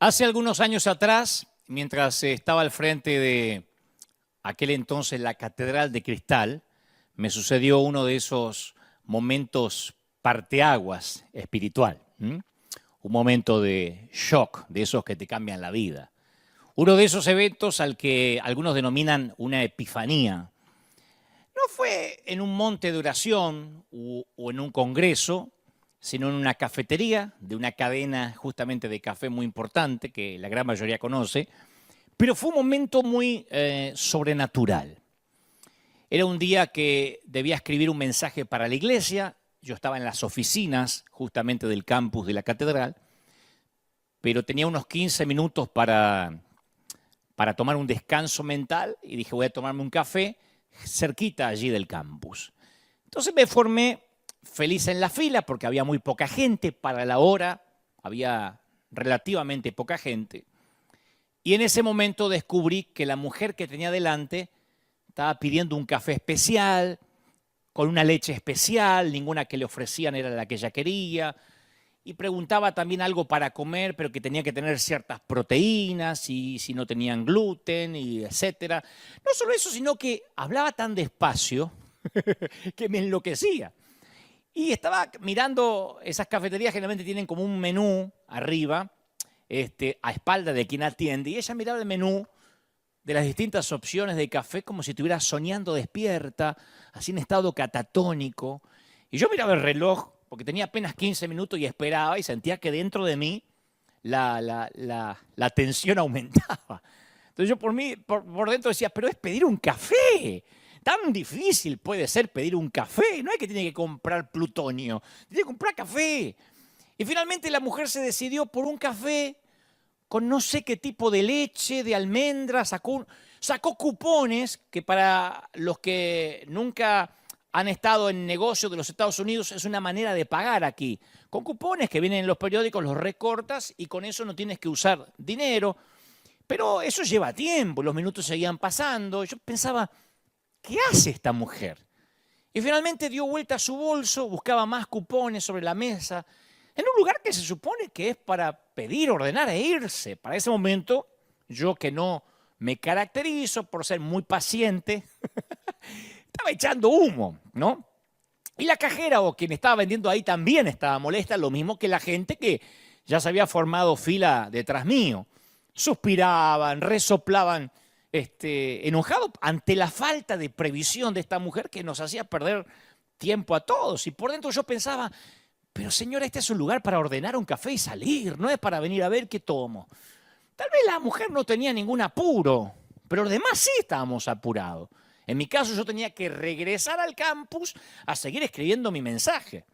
Hace algunos años atrás, mientras estaba al frente de aquel entonces la Catedral de Cristal, me sucedió uno de esos momentos parteaguas espiritual. Un momento de shock, de esos que te cambian la vida. Uno de esos eventos al que algunos denominan una epifanía. No fue en un monte de oración o en un congreso, sino en una cafetería de una cadena justamente de café muy importante que la gran mayoría conoce, pero fue un momento muy sobrenatural. Era un día que debía escribir un mensaje para la iglesia, yo estaba en las oficinas justamente del campus de la catedral, pero tenía unos 15 minutos para tomar un descanso mental y dije voy a tomarme un café cerquita allí del campus. Entonces me formé feliz en la fila porque había muy poca gente, para la hora había relativamente poca gente. Y en ese momento descubrí que la mujer que tenía delante estaba pidiendo un café especial, con una leche especial, ninguna que le ofrecían era la que ella quería, y preguntaba también algo para comer, pero que tenía que tener ciertas proteínas y si no tenían gluten y etcétera. No solo eso, sino que hablaba tan despacio que me enloquecía. Y estaba mirando, esas cafeterías generalmente tienen como un menú arriba, a espalda de quien atiende, y ella miraba el menú de las distintas opciones de café como si estuviera soñando despierta, así en estado catatónico. Y yo miraba el reloj, porque tenía apenas 15 minutos y esperaba y sentía que dentro de mí la tensión aumentaba. Entonces yo por dentro decía, pero es pedir un café. Tan difícil puede ser pedir un café. No es que tiene que comprar plutonio, tiene que comprar café. Y finalmente la mujer se decidió por un café con no sé qué tipo de leche, de almendra, sacó cupones que para los que nunca han estado en negocios de los Estados Unidos es una manera de pagar aquí. Con cupones que vienen en los periódicos, los recortas y con eso no tienes que usar dinero. Pero eso lleva tiempo, los minutos seguían pasando. Yo pensaba, ¿qué hace esta mujer? Y finalmente dio vuelta a su bolso, buscaba más cupones sobre la mesa, en un lugar que se supone que es para pedir, ordenar e irse. Para ese momento, yo que no me caracterizo por ser muy paciente, estaba echando humo, ¿no? Y la cajera o quien estaba vendiendo ahí también estaba molesta, lo mismo que la gente que ya se había formado fila detrás mío. Suspiraban, resoplaban, enojados ante la falta de previsión de esta mujer que nos hacía perder tiempo a todos. Y por dentro yo pensaba, pero señora, este es un lugar para ordenar un café y salir, no es para venir a ver qué tomo. Tal vez la mujer no tenía ningún apuro, pero los demás sí estábamos apurados. En mi caso yo tenía que regresar al campus a seguir escribiendo mi mensaje.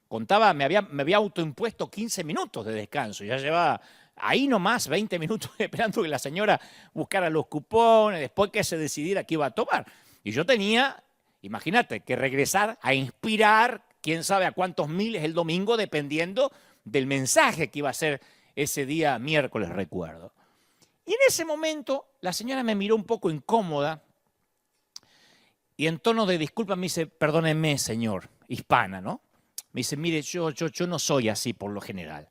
Contaba, me había autoimpuesto 15 minutos de descanso, ya llevaba ahí nomás 20 minutos esperando que la señora buscara los cupones, después que se decidiera qué iba a tomar. Y yo tenía, imagínate, que regresar a inspirar, quién sabe a cuántos miles el domingo, dependiendo del mensaje que iba a ser ese día miércoles, recuerdo. Y en ese momento la señora me miró un poco incómoda y en tono de disculpa me dice, perdóneme, señor, hispana, ¿no? Me dice, mire, yo no soy así por lo general.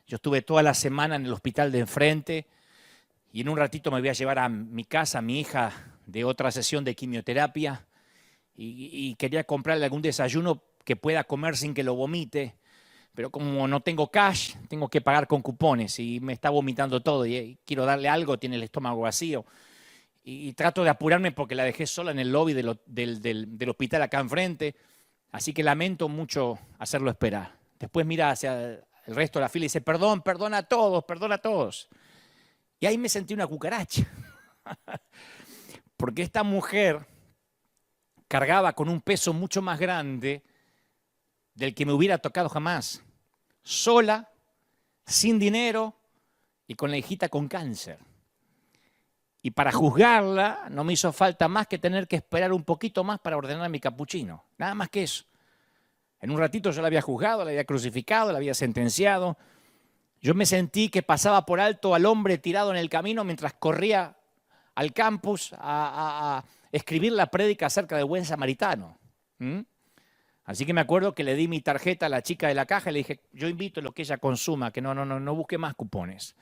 Yo estuve toda la semana en el hospital de enfrente y en un ratito me voy a llevar a mi casa a mi hija de otra sesión de quimioterapia y quería comprarle algún desayuno que pueda comer sin que lo vomite, pero como no tengo cash, tengo que pagar con cupones y me está vomitando todo y quiero darle algo, tiene el estómago vacío. Y trato de apurarme porque la dejé sola en el lobby del hospital acá enfrente, así que lamento mucho hacerlo esperar. Después mira hacia el resto de la fila y dice, perdón, perdona a todos, perdona a todos. Y ahí me sentí una cucaracha, porque esta mujer cargaba con un peso mucho más grande del que me hubiera tocado jamás. Sola, sin dinero y con la hijita con cáncer. Y para juzgarla no me hizo falta más que tener que esperar un poquito más para ordenar mi capuchino. Nada más que eso. En un ratito yo la había juzgado, la había crucificado, la había sentenciado. Yo me sentí que pasaba por alto al hombre tirado en el camino mientras corría al campus a escribir la prédica acerca del buen samaritano. Así que me acuerdo que le di mi tarjeta a la chica de la caja y le dije, yo invito lo que ella consuma, que no busque más cupones.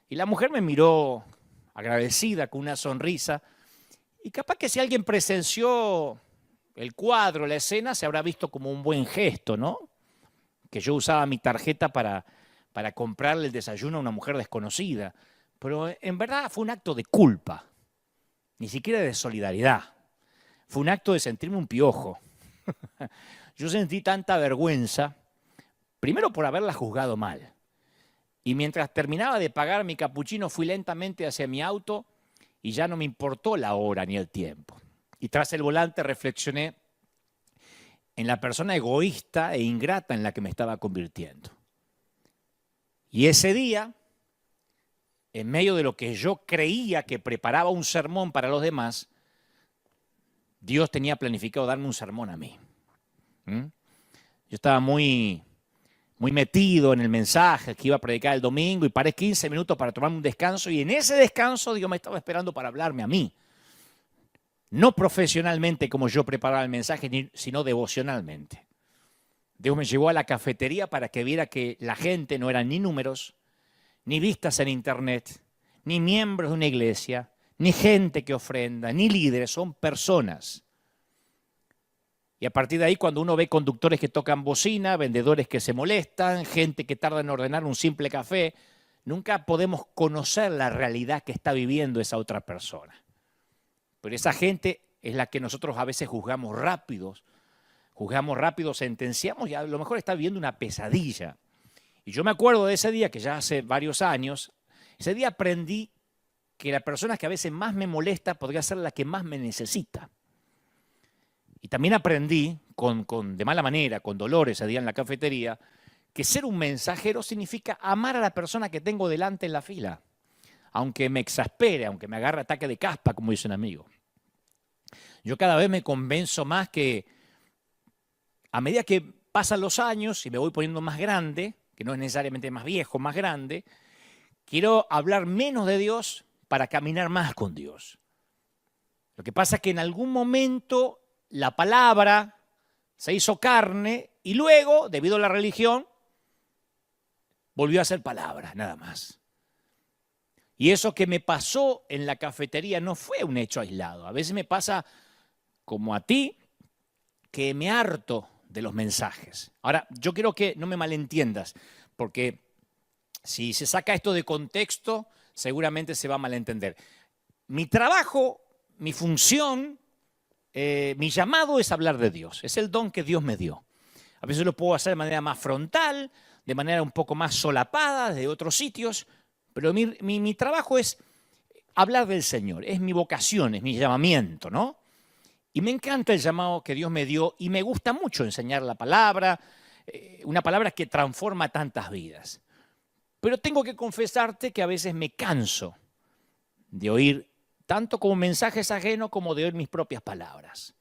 Y la mujer me miró agradecida, con una sonrisa. Y capaz que si alguien presenció el cuadro, la escena, se habrá visto como un buen gesto, ¿no? Que yo usaba mi tarjeta para comprarle el desayuno a una mujer desconocida. Pero en verdad fue un acto de culpa, ni siquiera de solidaridad. Fue un acto de sentirme un piojo. Yo sentí tanta vergüenza, primero por haberla juzgado mal. Y mientras terminaba de pagar mi capuchino, fui lentamente hacia mi auto y ya no me importó la hora ni el tiempo. Y tras el volante reflexioné en la persona egoísta e ingrata en la que me estaba convirtiendo. Y ese día, en medio de lo que yo creía que preparaba un sermón para los demás, Dios tenía planificado darme un sermón a mí. Yo estaba muy metido en el mensaje que iba a predicar el domingo y paré 15 minutos para tomarme un descanso y en ese descanso Dios me estaba esperando para hablarme a mí. No profesionalmente como yo preparaba el mensaje, sino devocionalmente. Dios me llevó a la cafetería para que viera que la gente no eran ni números, ni vistas en internet, ni miembros de una iglesia, ni gente que ofrenda, ni líderes, son personas. Y a partir de ahí, cuando uno ve conductores que tocan bocina, vendedores que se molestan, gente que tarda en ordenar un simple café, nunca podemos conocer la realidad que está viviendo esa otra persona. Pero esa gente es la que nosotros a veces juzgamos rápido, sentenciamos y a lo mejor está viviendo una pesadilla. Y yo me acuerdo de ese día, que ya hace varios años, ese día aprendí que la persona que a veces más me molesta podría ser la que más me necesita. Y también aprendí, de mala manera, con dolor ese día en la cafetería, que ser un mensajero significa amar a la persona que tengo delante en la fila, aunque me exaspere, aunque me agarre ataque de caspa, como dice un amigo. Yo cada vez me convenzo más que a medida que pasan los años y me voy poniendo más grande, que no es necesariamente más viejo, más grande, quiero hablar menos de Dios para caminar más con Dios. Lo que pasa es que en algún momento la palabra se hizo carne y luego, debido a la religión, volvió a ser palabra, nada más. Y eso que me pasó en la cafetería no fue un hecho aislado. A veces me pasa, como a ti, que me harto de los mensajes. Ahora, yo quiero que no me malentiendas, porque si se saca esto de contexto, seguramente se va a malentender. Mi trabajo, mi función, mi llamado es hablar de Dios. Es el don que Dios me dio. A veces lo puedo hacer de manera más frontal, de manera un poco más solapada, de otros sitios, pero mi trabajo es hablar del Señor. Es mi vocación, es mi llamamiento, ¿no? Y me encanta el llamado que Dios me dio y me gusta mucho enseñar la palabra, una palabra que transforma tantas vidas. Pero tengo que confesarte que a veces me canso de oír tanto como mensajes ajenos como de oír mis propias palabras.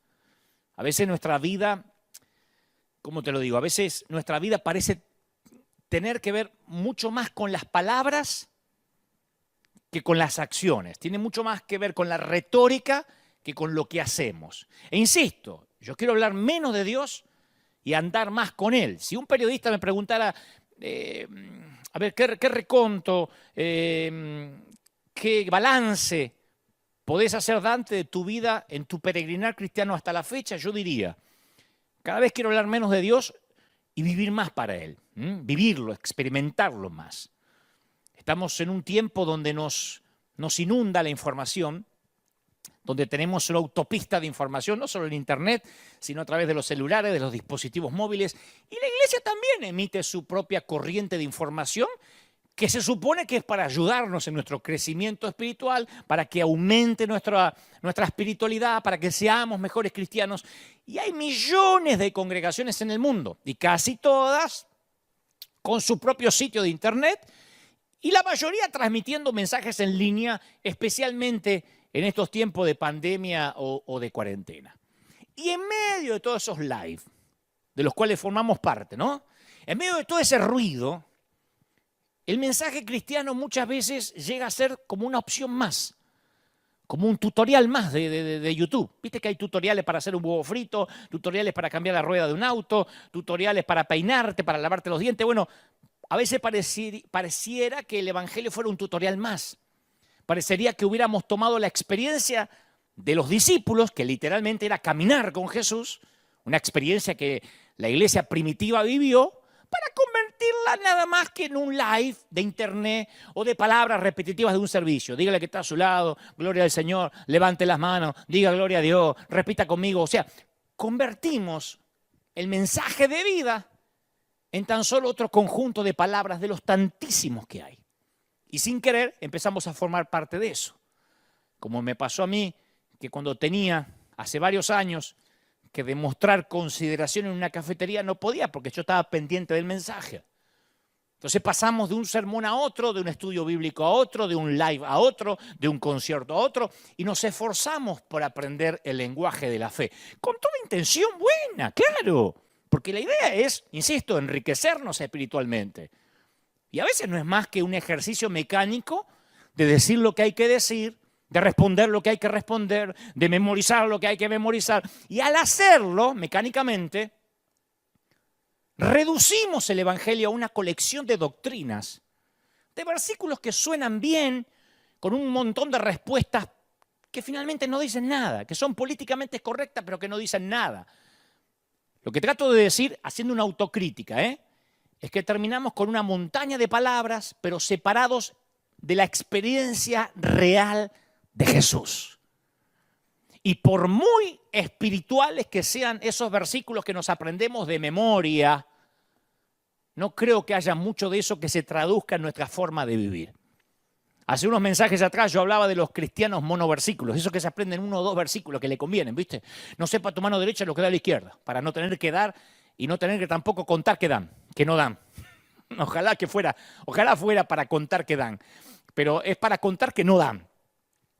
A veces nuestra vida, ¿cómo te lo digo? A veces nuestra vida parece tener que ver mucho más con las palabras que con las acciones. Tiene mucho más que ver con la retórica que con lo que hacemos. E insisto, yo quiero hablar menos de Dios y andar más con Él. Si un periodista me preguntara, a ver, ¿qué reconto, qué balance podés hacer, Dante, de tu vida en tu peregrinar cristiano hasta la fecha? Yo diría, cada vez quiero hablar menos de Dios y vivir más para Él. Vivirlo, experimentarlo más. Estamos en un tiempo donde nos inunda la información, donde tenemos una autopista de información, no solo en Internet, sino a través de los celulares, de los dispositivos móviles. Y la iglesia también emite su propia corriente de información que se supone que es para ayudarnos en nuestro crecimiento espiritual, para que aumente nuestra espiritualidad, para que seamos mejores cristianos. Y hay millones de congregaciones en el mundo, y casi todas con su propio sitio de Internet, y la mayoría transmitiendo mensajes en línea, especialmente en estos tiempos de pandemia o de cuarentena. Y en medio de todos esos live, de los cuales formamos parte, ¿no? En medio de todo ese ruido, el mensaje cristiano muchas veces llega a ser como una opción más, como un tutorial más de YouTube. Viste que hay tutoriales para hacer un huevo frito, tutoriales para cambiar la rueda de un auto, tutoriales para peinarte, para lavarte los dientes. Bueno, a veces pareciera que el Evangelio fuera un tutorial más. Parecería que hubiéramos tomado la experiencia de los discípulos, que literalmente era caminar con Jesús, una experiencia que la iglesia primitiva vivió, para convertirla nada más que en un live de internet o de palabras repetitivas de un servicio. Dígale que está a su lado, gloria al Señor, levante las manos, diga gloria a Dios, repita conmigo. O sea, convertimos el mensaje de vida en tan solo otro conjunto de palabras de los tantísimos que hay. Y sin querer empezamos a formar parte de eso. Como me pasó a mí, que cuando tenía hace varios años que demostrar consideración en una cafetería no podía porque yo estaba pendiente del mensaje. Entonces pasamos de un sermón a otro, de un estudio bíblico a otro, de un live a otro, de un concierto a otro, y nos esforzamos por aprender el lenguaje de la fe. Con toda intención buena, claro, porque la idea es, insisto, enriquecernos espiritualmente. Y a veces no es más que un ejercicio mecánico de decir lo que hay que decir, de responder lo que hay que responder, de memorizar lo que hay que memorizar. Y al hacerlo mecánicamente, reducimos el Evangelio a una colección de doctrinas, de versículos que suenan bien, con un montón de respuestas que finalmente no dicen nada, que son políticamente correctas pero que no dicen nada. Lo que trato de decir, haciendo una autocrítica, es que terminamos con una montaña de palabras, pero separados de la experiencia real de Jesús. Y por muy espirituales que sean esos versículos que nos aprendemos de memoria, no creo que haya mucho de eso que se traduzca en nuestra forma de vivir. Hace unos mensajes atrás yo hablaba de los cristianos monoversículos, esos que se aprenden 1 o 2 versículos que le convienen, ¿viste? No sepa tu mano derecha lo que da a la izquierda, para no tener que dar y no tener que tampoco contar que dan, que no dan. Ojalá fuera para contar que dan, pero es para contar que no dan.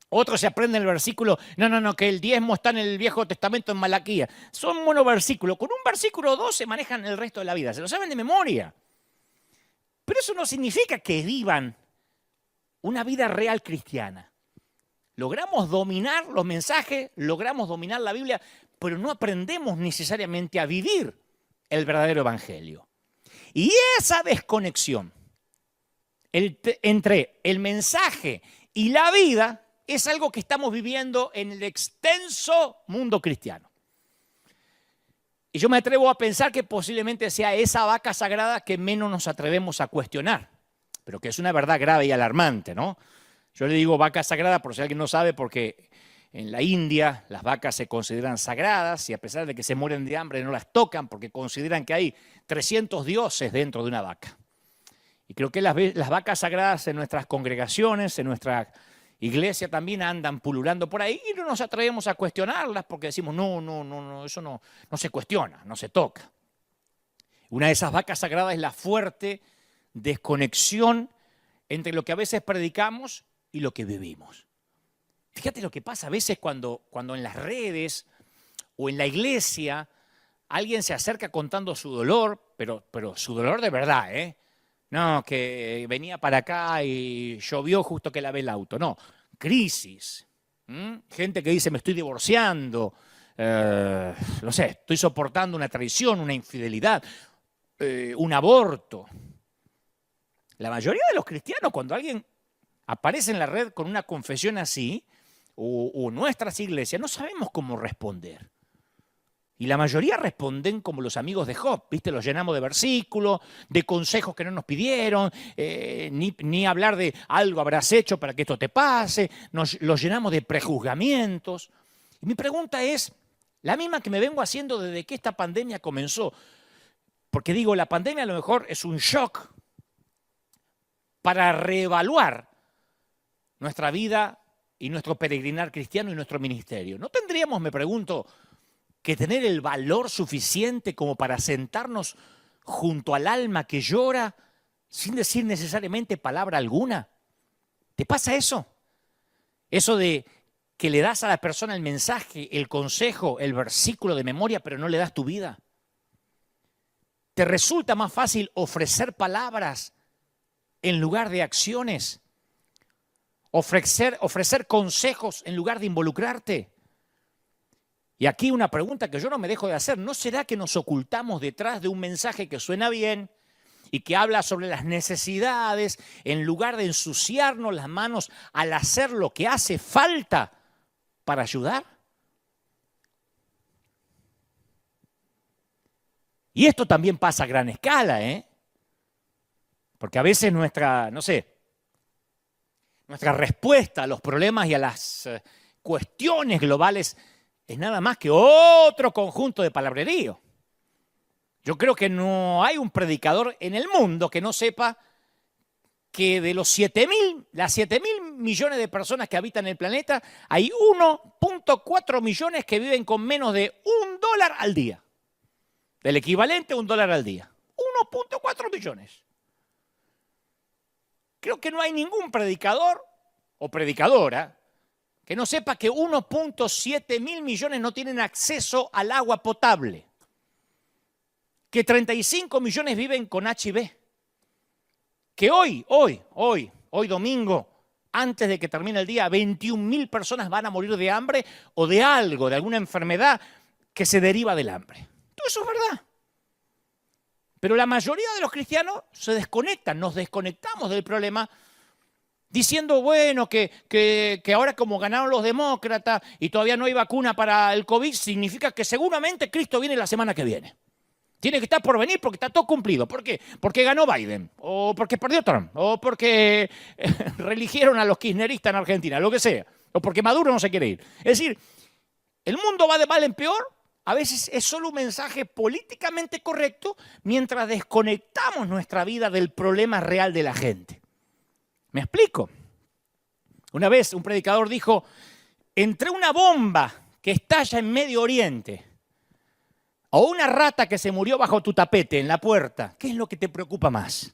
Otros se aprenden el versículo, no, que el diezmo está en el Viejo Testamento en Malaquía. Son monoversículos. Con un versículo o 2 se manejan el resto de la vida. Se lo saben de memoria. Pero eso no significa que vivan una vida real cristiana. Logramos dominar los mensajes, logramos dominar la Biblia, pero no aprendemos necesariamente a vivir el verdadero evangelio. Y esa desconexión entre el mensaje y la vida es algo que estamos viviendo en el extenso mundo cristiano. Y yo me atrevo a pensar que posiblemente sea esa vaca sagrada que menos nos atrevemos a cuestionar, pero que es una verdad grave y alarmante, ¿no? Yo le digo vaca sagrada por si alguien no sabe, porque en la India las vacas se consideran sagradas y a pesar de que se mueren de hambre no las tocan porque consideran que hay 300 dioses dentro de una vaca. Y creo que las vacas sagradas en nuestras congregaciones, en nuestra iglesia también andan pululando por ahí y no nos atrevemos a cuestionarlas porque decimos, no, eso no se cuestiona, no se toca. Una de esas vacas sagradas es la fuerte desconexión entre lo que a veces predicamos y lo que vivimos. Fíjate lo que pasa a veces cuando en las redes o en la iglesia alguien se acerca contando su dolor, pero su dolor de verdad, No, que venía para acá y llovió justo que lavé el auto. No, crisis. Gente que dice, me estoy divorciando, no sé, estoy soportando una traición, una infidelidad, un aborto. La mayoría de los cristianos, cuando alguien aparece en la red con una confesión así, o nuestras iglesias, no sabemos cómo responder. Y la mayoría responden como los amigos de Job, ¿viste? Los llenamos de versículos, de consejos que no nos pidieron, ni hablar de algo habrás hecho para que esto te pase, los llenamos de prejuzgamientos. Y mi pregunta es, la misma que me vengo haciendo desde que esta pandemia comenzó, porque digo, la pandemia a lo mejor es un shock para reevaluar nuestra vida y nuestro peregrinar cristiano y nuestro ministerio. ¿No tendríamos, me pregunto, que tener el valor suficiente como para sentarnos junto al alma que llora sin decir necesariamente palabra alguna? ¿Te pasa eso? Eso de que le das a la persona el mensaje, el consejo, el versículo de memoria, pero no le das tu vida. ¿Te resulta más fácil ofrecer palabras en lugar de acciones? Ofrecer consejos en lugar de involucrarte. Y aquí una pregunta que yo no me dejo de hacer, ¿no será que nos ocultamos detrás de un mensaje que suena bien y que habla sobre las necesidades, en lugar de ensuciarnos las manos al hacer lo que hace falta para ayudar. Y esto también pasa a gran escala, porque a veces nuestra respuesta a los problemas y a las cuestiones globales es nada más que otro conjunto de palabrerío. Yo creo que no hay un predicador en el mundo que no sepa que de las 7.000 millones de personas que habitan el planeta, hay 1.4 millones que viven con menos de $1 al día. Del equivalente a $1 al día. 1.4 millones. Creo que no hay ningún predicador o predicadora que no sepa que 1.7 mil millones no tienen acceso al agua potable. Que 35 millones viven con HIV. Que hoy domingo, antes de que termine el día, 21.000 personas van a morir de hambre o de algo, de alguna enfermedad que se deriva del hambre. Todo eso es verdad. Pero la mayoría de los cristianos se desconectan, nos desconectamos del problema diciendo, bueno, que ahora como ganaron los demócratas y todavía no hay vacuna para el COVID, significa que seguramente Cristo viene la semana que viene. Tiene que estar por venir porque está todo cumplido. ¿Por qué? Porque ganó Biden, o porque perdió Trump, o porque reeligieron a los kirchneristas en Argentina, lo que sea, o porque Maduro no se quiere ir. Es decir, el mundo va de mal en peor. A veces es solo un mensaje políticamente correcto mientras desconectamos nuestra vida del problema real de la gente. ¿Me explico? Una vez un predicador dijo, entre una bomba que estalla en Medio Oriente o una rata que se murió bajo tu tapete en la puerta, ¿qué es lo que te preocupa más?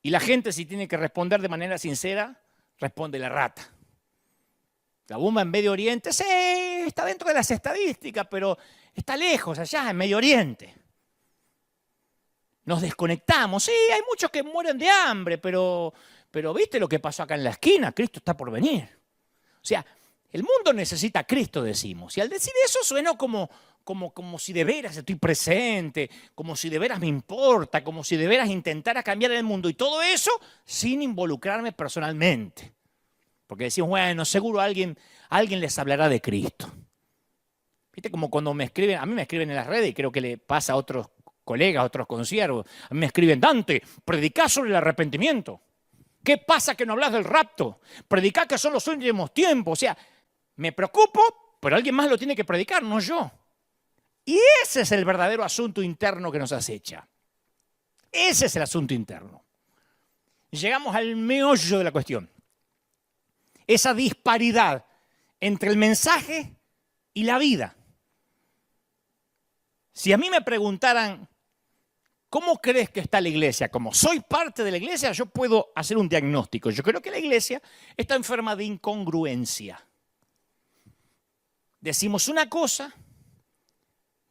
Y la gente, si tiene que responder de manera sincera, responde la rata. La bomba en Medio Oriente, sí, está dentro de las estadísticas, pero está lejos, allá en Medio Oriente. Nos desconectamos. Sí, hay muchos que mueren de hambre, pero ¿viste lo que pasó acá en la esquina? Cristo está por venir. O sea, el mundo necesita a Cristo, decimos. Y al decir eso suena como si de veras estoy presente, como si de veras me importa, como si de veras intentara cambiar el mundo. Y todo eso sin involucrarme personalmente. Porque decimos, bueno, seguro alguien les hablará de Cristo. ¿Viste? Como cuando me escriben, a mí me escriben en las redes y creo que le pasa a otros colegas, a otros consiervos. A mí me escriben, Dante, predicá sobre el arrepentimiento. ¿Qué pasa que no hablas del rapto? Predicá que son los últimos tiempos. O sea, me preocupo, pero alguien más lo tiene que predicar, no yo. Y ese es el verdadero asunto interno que nos acecha. Ese es el asunto interno. Llegamos al meollo de la cuestión. Esa disparidad entre el mensaje y la vida. Si a mí me preguntaran, ¿cómo crees que está la iglesia? Como soy parte de la iglesia, yo puedo hacer un diagnóstico. Yo creo que la iglesia está enferma de incongruencia. Decimos una cosa,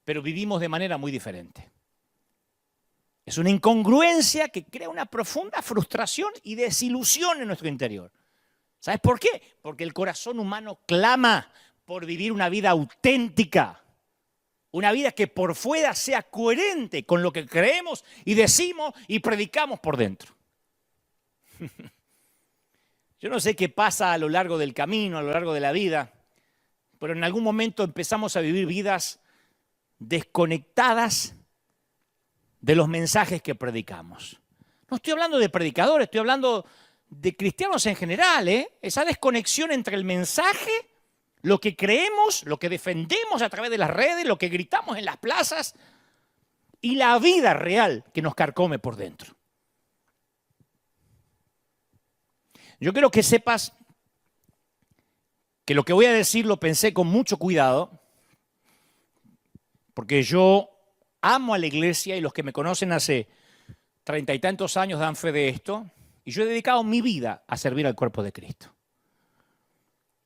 pero vivimos de manera muy diferente. Es una incongruencia que crea una profunda frustración y desilusión en nuestro interior. ¿Sabes por qué? Porque el corazón humano clama por vivir una vida auténtica. Una vida que por fuera sea coherente con lo que creemos y decimos y predicamos por dentro. Yo no sé qué pasa a lo largo del camino, a lo largo de la vida, pero en algún momento empezamos a vivir vidas desconectadas de los mensajes que predicamos. No estoy hablando de predicadores, estoy hablando de cristianos en general, Esa desconexión entre el mensaje, lo que creemos, lo que defendemos a través de las redes, lo que gritamos en las plazas y la vida real que nos carcome por dentro. Yo quiero que sepas que lo que voy a decir lo pensé con mucho cuidado, porque yo amo a la iglesia y los que me conocen hace 30 y tantos años dan fe de esto, y yo he dedicado mi vida a servir al cuerpo de Cristo.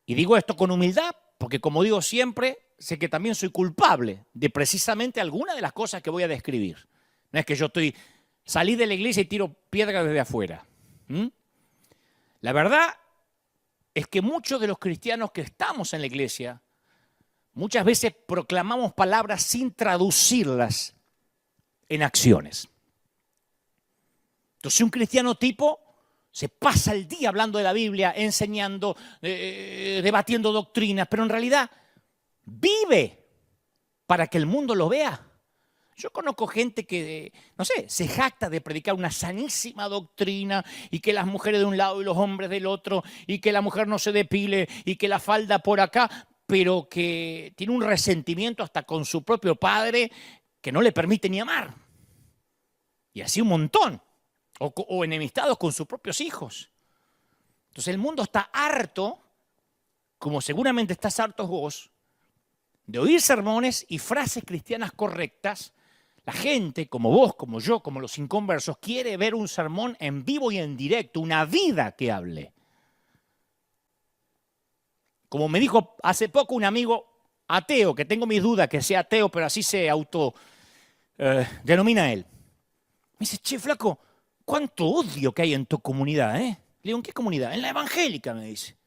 Y digo esto con humildad, porque como digo siempre, sé que también soy culpable de precisamente algunas de las cosas que voy a describir. No es que yo salí de la iglesia y tiro piedras desde afuera. La verdad es que muchos de los cristianos que estamos en la iglesia, muchas veces proclamamos palabras sin traducirlas en acciones. Entonces un cristiano tipo se pasa el día hablando de la Biblia, enseñando, debatiendo doctrinas, pero en realidad vive para que el mundo lo vea. Yo conozco gente que, no sé, se jacta de predicar una sanísima doctrina y que las mujeres de un lado y los hombres del otro y que la mujer no se depile y que la falda por acá, pero que tiene un resentimiento hasta con su propio padre que no le permite ni amar. Y así un montón. O enemistados con sus propios hijos. Entonces el mundo está harto, como seguramente estás hartos vos, de oír sermones y frases cristianas correctas. La gente, como vos, como yo, como los inconversos, quiere ver un sermón en vivo y en directo, una vida que hable. Como me dijo hace poco un amigo ateo, que tengo mis dudas que sea ateo, pero así se denomina él. Me dice, che, flaco, ¿cuánto odio que hay en tu comunidad, eh? Le digo, ¿en qué comunidad? En la evangélica, me dice.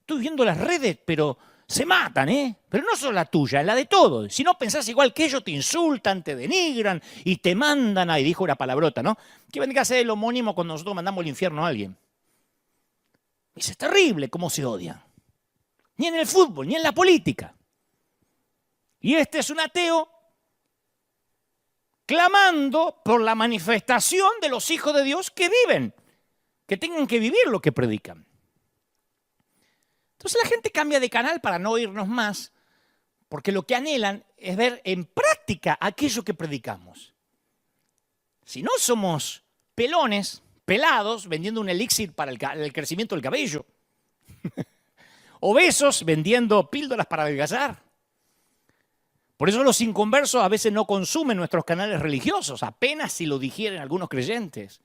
Estoy viendo las redes, pero se matan, ¿eh? Pero no solo la tuya, la de todos. Si no pensás igual que ellos, te insultan, te denigran y te mandan a... Y dijo una palabrota, ¿no? Que vendría a ser el homónimo cuando nosotros mandamos al infierno a alguien. Me dice, es terrible cómo se odian. Ni en el fútbol, ni en la política. Y este es un ateo clamando por la manifestación de los hijos de Dios que viven, que tengan que vivir lo que predican. Entonces la gente cambia de canal para no oírnos más, porque lo que anhelan es ver en práctica aquello que predicamos. Si no somos pelones, pelados, vendiendo un elixir para el crecimiento del cabello, obesos vendiendo píldoras para adelgazar. Por eso los inconversos a veces no consumen nuestros canales religiosos, apenas si lo digieren algunos creyentes.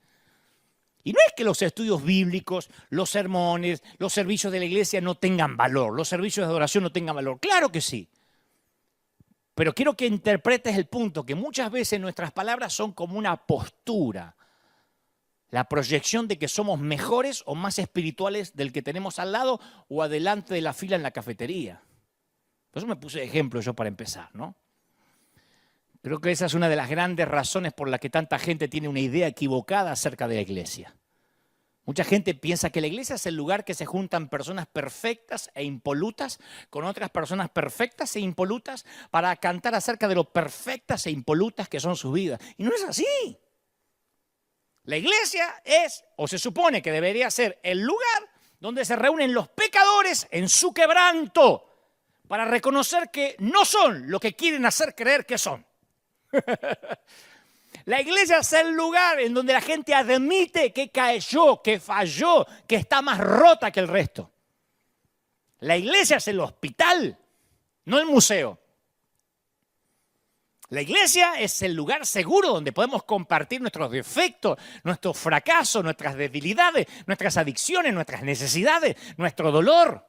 Y no es que los estudios bíblicos, los sermones, los servicios de la iglesia no tengan valor, los servicios de adoración no tengan valor. Claro que sí. Pero quiero que interpretes el punto, que muchas veces nuestras palabras son como una postura, la proyección de que somos mejores o más espirituales del que tenemos al lado o adelante de la fila en la cafetería. Por eso me puse de ejemplo yo para empezar, ¿no? Creo que esa es una de las grandes razones por las que tanta gente tiene una idea equivocada acerca de la iglesia. Mucha gente piensa que la iglesia es el lugar que se juntan personas perfectas e impolutas con otras personas perfectas e impolutas para cantar acerca de lo perfectas e impolutas que son sus vidas. Y no es así. La iglesia es, o se supone que debería ser, el lugar donde se reúnen los pecadores en su quebranto para reconocer que no son lo que quieren hacer creer que son. La iglesia es el lugar en donde la gente admite que cayó, que falló, que está más rota que el resto. La iglesia es el hospital, no el museo. La iglesia es el lugar seguro donde podemos compartir nuestros defectos, nuestros fracasos, nuestras debilidades, nuestras adicciones, nuestras necesidades, nuestro dolor.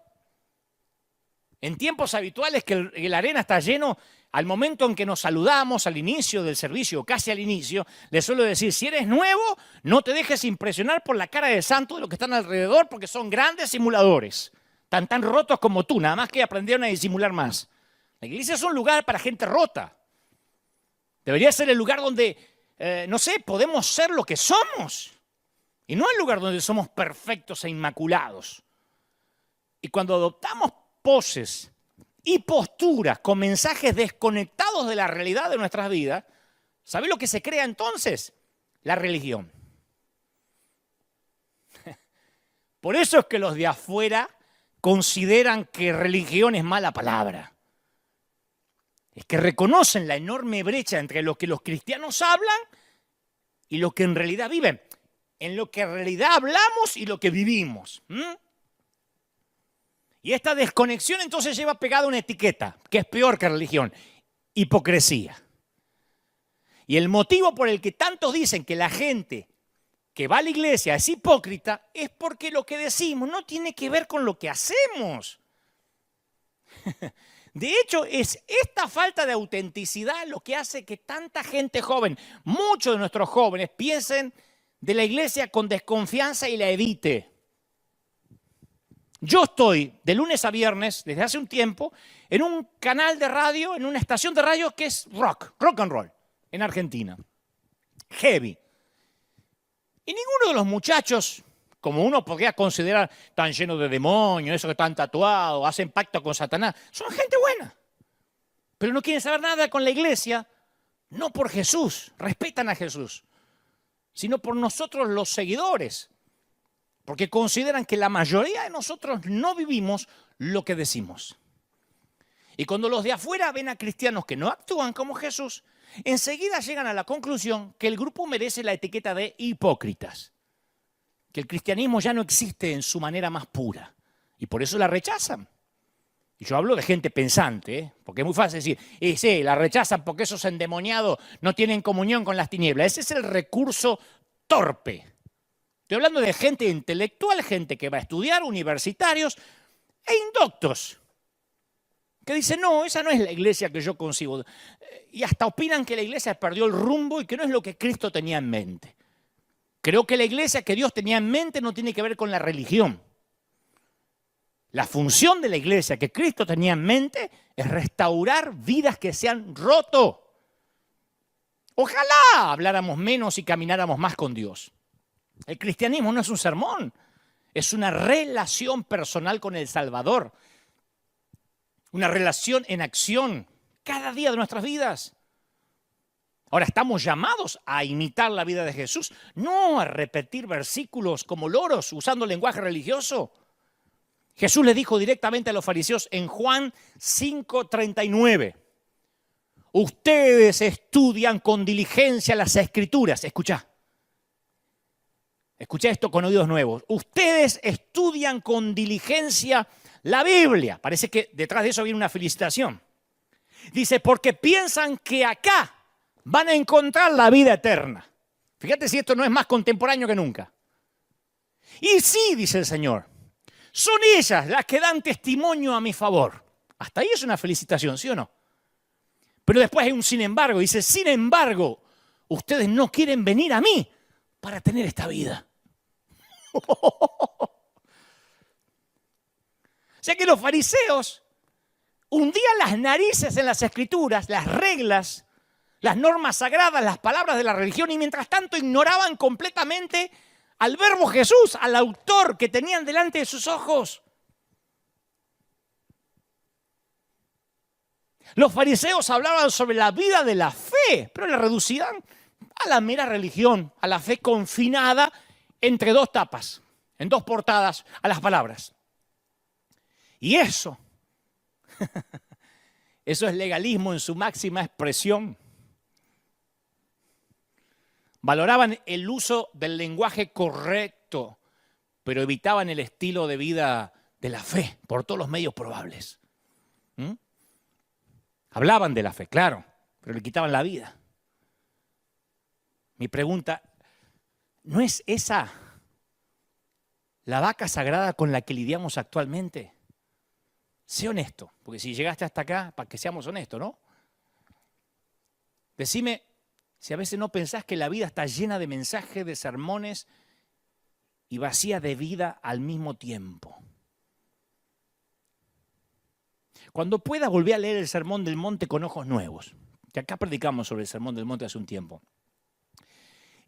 En tiempos habituales que la arena está lleno, al momento en que nos saludamos al inicio del servicio, casi al inicio, les suelo decir, si eres nuevo, no te dejes impresionar por la cara de santo de los que están alrededor, porque son grandes simuladores, tan rotos como tú, nada más que aprendieron a disimular más. La iglesia es un lugar para gente rota. Debería ser el lugar donde, no sé, podemos ser lo que somos. Y no el lugar donde somos perfectos e inmaculados. Y cuando adoptamos poses y posturas con mensajes desconectados de la realidad de nuestras vidas, ¿sabés lo que se crea entonces? La religión. Por eso es que los de afuera consideran que religión es mala palabra. Es que reconocen la enorme brecha entre lo que los cristianos hablan y lo que en realidad viven. En lo que en realidad hablamos y lo que vivimos. Y esta desconexión entonces lleva pegada una etiqueta, que es peor que religión, hipocresía. Y el motivo por el que tantos dicen que la gente que va a la iglesia es hipócrita es porque lo que decimos no tiene que ver con lo que hacemos. De hecho, es esta falta de autenticidad lo que hace que tanta gente joven, muchos de nuestros jóvenes, piensen de la iglesia con desconfianza y la evite. Yo estoy de lunes a viernes, desde hace un tiempo, en un canal de radio, en una estación de radio que es rock and roll. en Argentina. Heavy. Y ninguno de los muchachos, como uno podría considerar, tan llenos de demonios, esos que están tatuados, hacen pacto con Satanás, son gente buena. Pero no quieren saber nada con la iglesia, no por Jesús, respetan a Jesús, sino por nosotros los seguidores, porque consideran que la mayoría de nosotros no vivimos lo que decimos. Y cuando los de afuera ven a cristianos que no actúan como Jesús, enseguida llegan a la conclusión que el grupo merece la etiqueta de hipócritas, que el cristianismo ya no existe en su manera más pura, y por eso la rechazan. Y yo hablo de gente pensante, ¿eh? Porque es muy fácil decir, y sí, la rechazan porque esos endemoniados no tienen comunión con las tinieblas. Ese es el recurso torpe. Estoy hablando de gente intelectual, gente que va a estudiar, universitarios e indoctos, que dicen, no, esa no es la iglesia que yo concibo. Y hasta opinan que la iglesia perdió el rumbo y que no es lo que Cristo tenía en mente. Creo que la iglesia que Dios tenía en mente no tiene que ver con la religión. La función de la iglesia que Cristo tenía en mente es restaurar vidas que se han roto. Ojalá habláramos menos y camináramos más con Dios. El cristianismo no es un sermón, es una relación personal con el Salvador. Una relación en acción cada día de nuestras vidas. Ahora, estamos llamados a imitar la vida de Jesús, no a repetir versículos como loros usando lenguaje religioso. Jesús le dijo directamente a los fariseos en Juan 5:39, ustedes estudian con diligencia las Escrituras. Escucha esto con oídos nuevos. Ustedes estudian con diligencia la Biblia. Parece que detrás de eso viene una felicitación. Dice, porque piensan que acá van a encontrar la vida eterna. Fíjate si esto no es más contemporáneo que nunca. Y sí, dice el Señor, son ellas las que dan testimonio a mi favor. Hasta ahí es una felicitación, ¿sí o no? Pero después hay un sin embargo. Dice, sin embargo, ustedes no quieren venir a mí para tener esta vida. O sea que los fariseos hundían las narices en las Escrituras, las reglas, las normas sagradas, las palabras de la religión, y mientras tanto ignoraban completamente al verbo Jesús, al autor que tenían delante de sus ojos. Los fariseos hablaban sobre la vida de la fe, pero la reducían a la mera religión, a la fe confinada entre dos tapas, en dos portadas, a las palabras. Y eso es legalismo en su máxima expresión. Valoraban el uso del lenguaje correcto, pero evitaban el estilo de vida de la fe por todos los medios probables. Hablaban de la fe, claro, pero le quitaban la vida. Mi pregunta, ¿no es esa la vaca sagrada con la que lidiamos actualmente? Sé honesto, porque si llegaste hasta acá, para que seamos honestos, ¿no? Decime si a veces no pensás que la vida está llena de mensajes, de sermones y vacía de vida al mismo tiempo. Cuando pueda, volver a leer el Sermón del Monte con ojos nuevos, que acá predicamos sobre el Sermón del Monte hace un tiempo.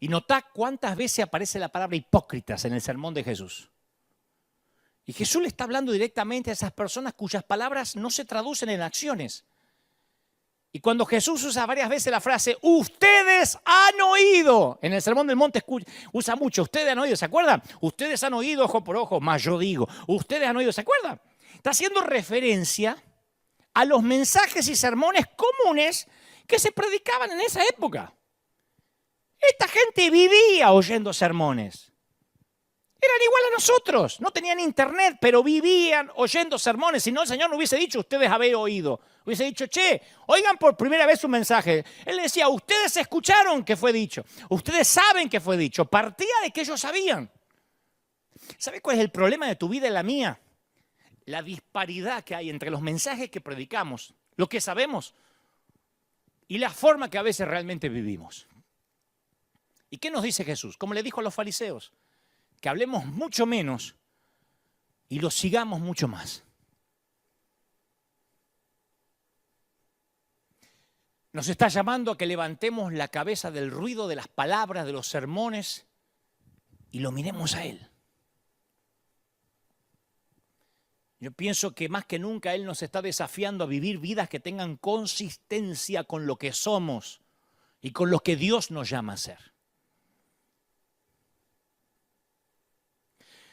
Y notá cuántas veces aparece la palabra hipócritas en el sermón de Jesús. Y Jesús le está hablando directamente a esas personas cuyas palabras no se traducen en acciones. Y cuando Jesús usa varias veces la frase, ustedes han oído, en el Sermón del Monte usa mucho, ustedes han oído, ¿se acuerdan? Ustedes han oído ojo por ojo, más yo digo, ustedes han oído, ¿se acuerdan? Está haciendo referencia a los mensajes y sermones comunes que se predicaban en esa época. Esta gente vivía oyendo sermones. Eran igual a nosotros, no tenían internet, pero vivían oyendo sermones. Si no, el Señor no hubiese dicho, ustedes habéis oído. Hubiese dicho, che, oigan por primera vez un mensaje. Él decía, ustedes escucharon que fue dicho. Ustedes saben que fue dicho. Partía de que ellos sabían. ¿Sabe cuál es el problema de tu vida y la mía? La disparidad que hay entre los mensajes que predicamos, lo que sabemos, y la forma que a veces realmente vivimos. ¿Y qué nos dice Jesús? Como le dijo a los fariseos, que hablemos mucho menos y lo sigamos mucho más. Nos está llamando a que levantemos la cabeza del ruido de las palabras, de los sermones, y lo miremos a Él. Yo pienso que más que nunca Él nos está desafiando a vivir vidas que tengan consistencia con lo que somos y con lo que Dios nos llama a ser.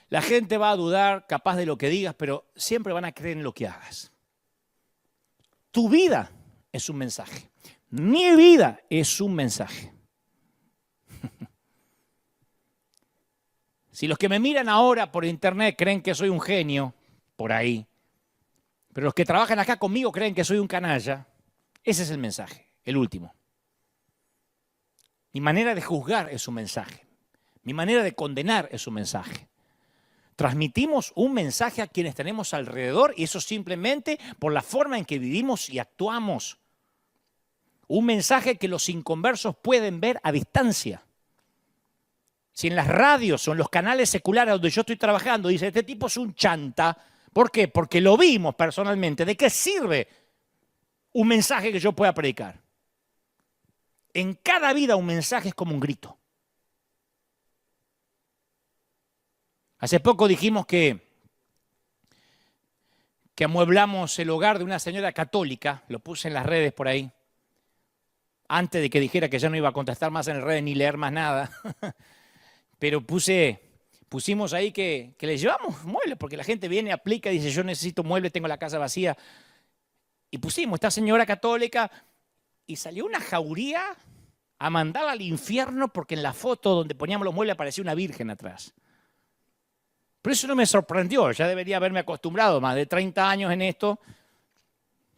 La gente va a dudar capaz de lo que digas, pero siempre van a creer en lo que hagas. Tu vida es un mensaje. Mi vida es un mensaje. Si los que me miran ahora por internet creen que soy un genio, por ahí, pero los que trabajan acá conmigo creen que soy un canalla, ese es el mensaje, el último. Mi manera de juzgar es un mensaje. Mi manera de condenar es un mensaje. Transmitimos un mensaje a quienes tenemos alrededor y eso simplemente por la forma en que vivimos y actuamos. Un mensaje que los inconversos pueden ver a distancia. Si en las radios o en los canales seculares donde yo estoy trabajando dice, este tipo es un chanta, ¿por qué? Porque lo vimos personalmente. ¿De qué sirve un mensaje que yo pueda predicar? En cada vida un mensaje es como un grito. Hace poco dijimos que amueblamos el hogar de una señora católica, lo puse en las redes por ahí, antes de que dijera que ya no iba a contestar más en las redes ni leer más nada, pero pusimos ahí que le llevamos muebles, porque la gente viene, aplica y dice, yo necesito muebles, tengo la casa vacía. Y pusimos esta señora católica y salió una jauría a mandarla al infierno porque en la foto donde poníamos los muebles aparecía una virgen atrás. Pero eso no me sorprendió, ya debería haberme acostumbrado, más de 30 años en esto,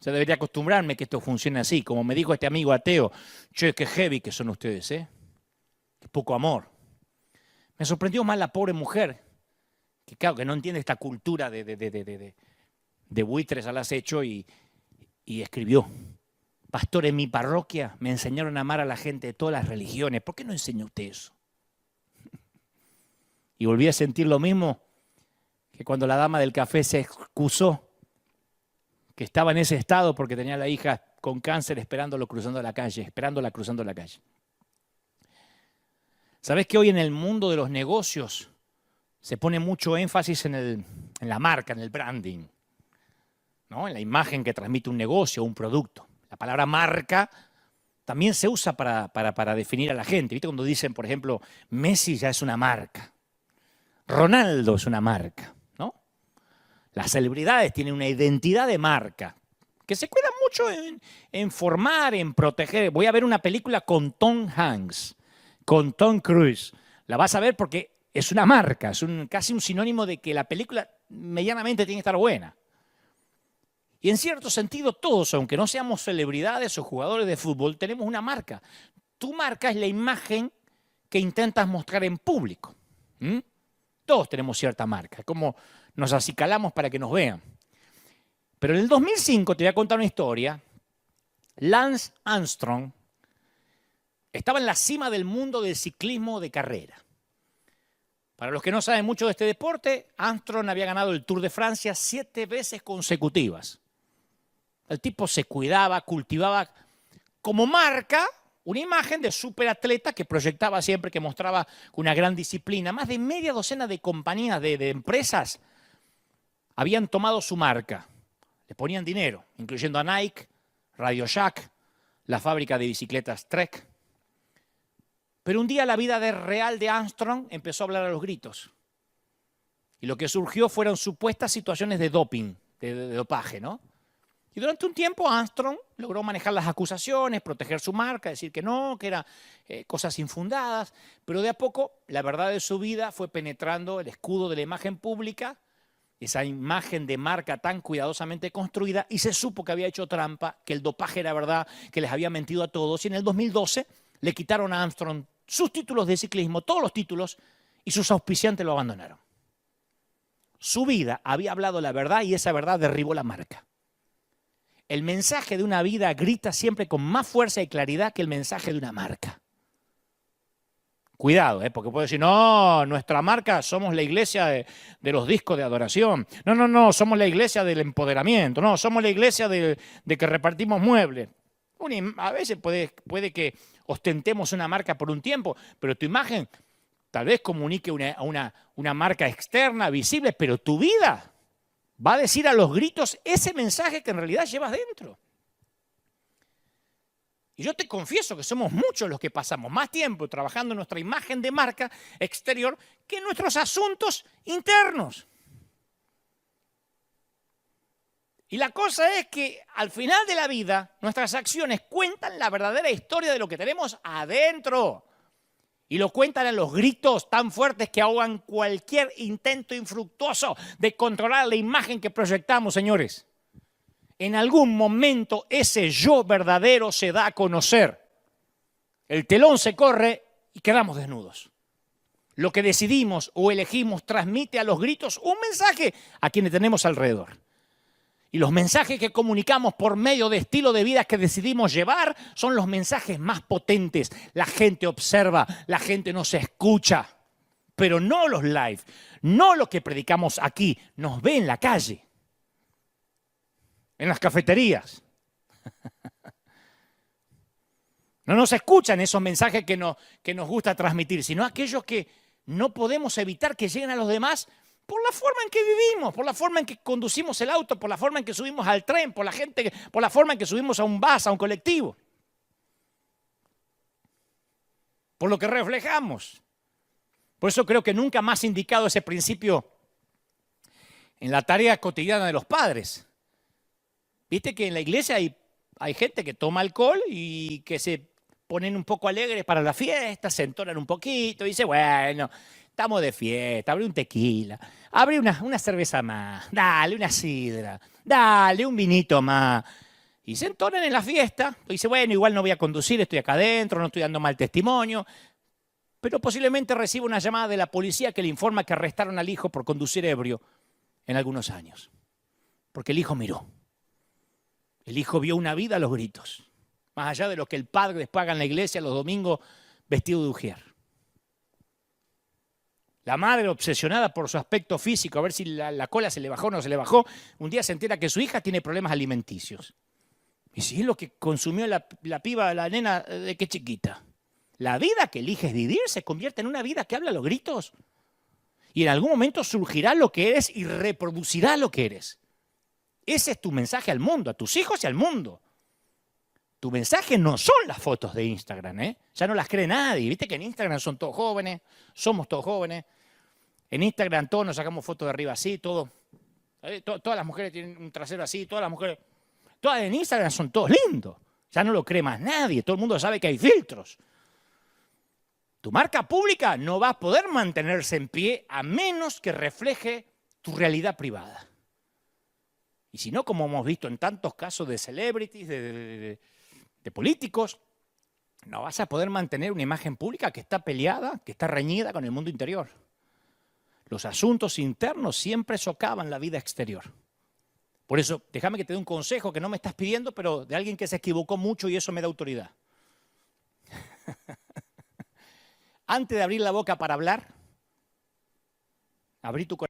ya debería acostumbrarme que esto funcione así. Como me dijo este amigo ateo, che, qué heavy que son ustedes, ¿eh? Qué poco amor. Me sorprendió más la pobre mujer, que claro, que no entiende esta cultura de buitres al acecho y escribió, pastor, en mi parroquia me enseñaron a amar a la gente de todas las religiones, ¿por qué no enseña usted eso? Y volví a sentir lo mismo que cuando la dama del café se excusó que estaba en ese estado porque tenía a la hija con cáncer esperándola cruzando la calle. ¿Sabés que hoy en el mundo de los negocios se pone mucho énfasis en la marca, en el branding, ¿no? En la imagen que transmite un negocio o un producto? La palabra marca también se usa para definir a la gente. ¿Viste cuando dicen, por ejemplo, Messi ya es una marca? Ronaldo es una marca, ¿no? Las celebridades tienen una identidad de marca que se cuidan mucho en formar, en proteger. Voy a ver una película con Tom Hanks, con Tom Cruise. La vas a ver porque es una marca, es casi un sinónimo de que la película medianamente tiene que estar buena. Y en cierto sentido todos, aunque no seamos celebridades o jugadores de fútbol, tenemos una marca. Tu marca es la imagen que intentas mostrar en público. Todos tenemos cierta marca, como nos acicalamos para que nos vean. Pero en el 2005, te voy a contar una historia, Lance Armstrong estaba en la cima del mundo del ciclismo de carrera. Para los que no saben mucho de este deporte, Armstrong había ganado el Tour de Francia 7 veces consecutivas. El tipo se cuidaba, cultivaba como marca una imagen de superatleta que proyectaba siempre, que mostraba una gran disciplina. Más de media docena de compañías, de empresas, habían tomado su marca. Le ponían dinero, incluyendo a Nike, Radio Shack, la fábrica de bicicletas Trek. Pero un día la vida real de Armstrong empezó a hablar a los gritos. Y lo que surgió fueron supuestas situaciones de doping, de dopaje, ¿no? Y durante un tiempo Armstrong logró manejar las acusaciones, proteger su marca, decir que no, que eran cosas infundadas, pero de a poco la verdad de su vida fue penetrando el escudo de la imagen pública, esa imagen de marca tan cuidadosamente construida, y se supo que había hecho trampa, que el dopaje era verdad, que les había mentido a todos, y en el 2012 le quitaron a Armstrong sus títulos de ciclismo, todos los títulos, y sus auspiciantes lo abandonaron. Su vida había hablado la verdad y esa verdad derribó la marca. El mensaje de una vida grita siempre con más fuerza y claridad que el mensaje de una marca. Cuidado, porque puedo decir, no, nuestra marca somos la iglesia de los discos de adoración. No, somos la iglesia del empoderamiento. No, somos la iglesia de que repartimos muebles. A veces puede que ostentemos una marca por un tiempo, pero tu imagen tal vez comunique una marca externa, visible, pero tu vida va a decir a los gritos ese mensaje que en realidad llevas dentro. Y yo te confieso que somos muchos los que pasamos más tiempo trabajando en nuestra imagen de marca exterior que en nuestros asuntos internos. Y la cosa es que al final de la vida, nuestras acciones cuentan la verdadera historia de lo que tenemos adentro. Y lo cuentan en los gritos tan fuertes que ahogan cualquier intento infructuoso de controlar la imagen que proyectamos, señores. En algún momento ese yo verdadero se da a conocer. El telón se corre y quedamos desnudos. Lo que decidimos o elegimos transmite a los gritos un mensaje a quienes tenemos alrededor. Y los mensajes que comunicamos por medio de estilo de vida que decidimos llevar son los mensajes más potentes. La gente observa, la gente nos escucha, pero no los live, no lo que predicamos aquí, nos ve en la calle, en las cafeterías. No nos escuchan esos mensajes que nos gusta transmitir, sino aquellos que no podemos evitar que lleguen a los demás por la forma en que vivimos, por la forma en que conducimos el auto, por la forma en que subimos al tren, por la forma en que subimos a un bus, a un colectivo. Por lo que reflejamos. Por eso creo que nunca más indicado ese principio en la tarea cotidiana de los padres. Viste que en la iglesia hay gente que toma alcohol y que se ponen un poco alegres para la fiesta, se entonan un poquito y dice, bueno, estamos de fiesta, abre un tequila, abre una cerveza más, dale una sidra, dale un vinito más. Y se entonan en la fiesta, y dice, bueno, igual no voy a conducir, estoy acá adentro, no estoy dando mal testimonio, pero posiblemente reciba una llamada de la policía que le informa que arrestaron al hijo por conducir ebrio en algunos años. Porque el hijo miró. El hijo vio una vida a los gritos, más allá de lo que el padre después haga en la iglesia los domingos vestido de ujier. La madre, obsesionada por su aspecto físico, a ver si la cola se le bajó o no se le bajó, un día se entera que su hija tiene problemas alimenticios. Y si es lo que consumió la piba, la nena, de qué chiquita. La vida que eliges vivir se convierte en una vida que habla a los gritos. Y en algún momento surgirá lo que eres y reproducirá lo que eres. Ese es tu mensaje al mundo, a tus hijos y al mundo. Tu mensaje no son las fotos de Instagram, ¿eh? Ya no las cree nadie. Viste que en Instagram son todos jóvenes, somos todos jóvenes. En Instagram todos nos sacamos fotos de arriba así, todo. Todas las mujeres tienen un trasero así, todas las mujeres. Todas en Instagram son todos lindos. Ya no lo cree más nadie, todo el mundo sabe que hay filtros. Tu marca pública no va a poder mantenerse en pie a menos que refleje tu realidad privada. Y si no, como hemos visto en tantos casos de celebrities, de políticos, no vas a poder mantener una imagen pública que está peleada, que está reñida con el mundo interior. Los asuntos internos siempre socavan la vida exterior. Por eso, déjame que te dé un consejo que no me estás pidiendo, pero de alguien que se equivocó mucho y eso me da autoridad. Antes de abrir la boca para hablar, abrí tu corazón.